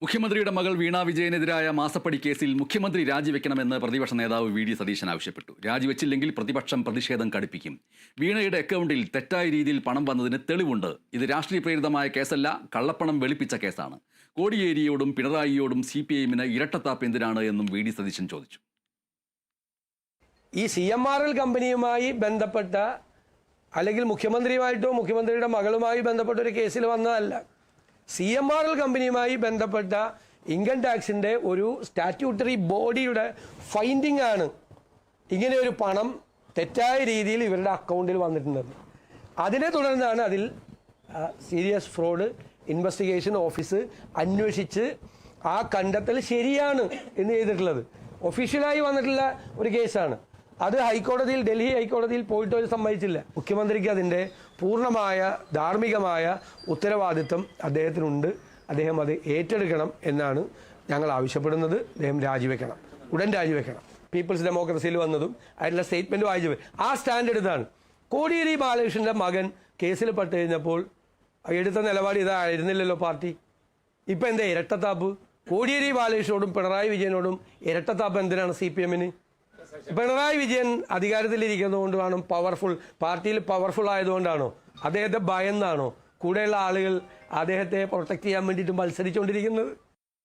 മുഖ്യമന്ത്രിയുടെ മകൾ വീണ വിജയനെതിരായ മാസപ്പടി കേസിൽ മുഖ്യമന്ത്രി രാജിവെക്കണമെന്ന് പ്രതിപക്ഷ നേതാവ് വി.ഡി. സതീശൻ ആവശ്യപ്പെട്ടു. രാജിവെച്ചില്ലെങ്കിൽ പ്രതിപക്ഷം പ്രതിഷേധം കടുപ്പിക്കും. വീണയുടെ അക്കൗണ്ടിൽ തെറ്റായ രീതിയിൽ പണം വന്നതിന് തെളിവുണ്ട്. ഇത് രാഷ്ട്രീയ പ്രേരിതമായ കേസല്ല, കള്ളപ്പണം വെളുപ്പിച്ച കേസാണ്. കോടിയേരിയോടും പിണറായിയോടും CPIM-ന് ഇരട്ടത്താപ്പ് എന്തിനാണ് എന്നും വി.ഡി. സതീശൻ ചോദിച്ചു. ഈ CMRL കമ്പനിയുമായി ബന്ധപ്പെട്ട അല്ലെങ്കിൽ മുഖ്യമന്ത്രിയുമായിട്ടോ മുഖ്യമന്ത്രിയുടെ മകളുമായി ബന്ധപ്പെട്ട ഒരു കേസിൽ വന്നതല്ല. CMRL കമ്പനിയുമായി ബന്ധപ്പെട്ട ഇൻകം ടാക്സിൻ്റെ ഒരു സ്റ്റാറ്റ്യൂട്ടറി ബോഡിയുടെ ഫൈൻഡിംഗ് ആണ് ഇങ്ങനെ ഒരു പണം തെറ്റായ രീതിയിൽ ഇവരുടെ അക്കൗണ്ടിൽ വന്നിട്ടുണ്ടെന്ന്. അതിനെ തുടർന്നാണ് അതിൽ സീരിയസ് ഫ്രോഡ് ഇൻവെസ്റ്റിഗേഷൻ ഓഫീസ് അന്വേഷിച്ച് ആ കണ്ടെത്തൽ ശരിയാണ് എന്ന് ചെയ്തിട്ടുള്ളത്. ഒഫീഷ്യലായി വന്നിട്ടുള്ള ഒരു കേസാണ്. അത് ഹൈക്കോടതിയിൽ, ഡൽഹി ഹൈക്കോടതിയിൽ പോയിട്ട് അവർ സമ്മതിച്ചില്ല. മുഖ്യമന്ത്രിക്ക് അതിൻ്റെ പൂർണ്ണമായ ധാർമ്മികമായ ഉത്തരവാദിത്വം അദ്ദേഹത്തിനുണ്ട്. അദ്ദേഹം അത് ഏറ്റെടുക്കണം എന്നാണ് ഞങ്ങൾ ആവശ്യപ്പെടുന്നത്. അദ്ദേഹം രാജിവെക്കണം, ഉടൻ രാജിവെക്കണം. പീപ്പിൾസ് ഡെമോക്രസിയിൽ വന്നതും അതിനുള്ള സ്റ്റേറ്റ്മെൻറ്റ് വായിച്ചു പോയി. ആ സ്റ്റാൻഡ് എടുത്താണ്. കോടിയേരി ബാലകൃഷ്ണൻ്റെ മകൻ കേസിൽ പെട്ട് കഴിഞ്ഞപ്പോൾ എടുത്ത നിലപാട് ഇതായിരുന്നില്ലല്ലോ പാർട്ടി. ഇപ്പം എന്താ ഇരട്ടത്താപ്പ്? കോടിയേരി ബാലകൃഷ്ണനോടും പിണറായി വിജയനോടും ഇരട്ടത്താപ്പ് എന്തിനാണ് CPM-ന്? പിണറായി വിജയൻ അധികാരത്തിലിരിക്കുന്നതുകൊണ്ടാണോ? പാർട്ടിയിൽ പവർഫുൾ ആയതുകൊണ്ടാണോ? അദ്ദേഹത്തെ ഭയന്നാണോ കൂടെയുള്ള ആളുകൾ അദ്ദേഹത്തെ പ്രൊട്ടക്ട് ചെയ്യാൻ വേണ്ടിയിട്ട് മത്സരിച്ചുകൊണ്ടിരിക്കുന്നത്?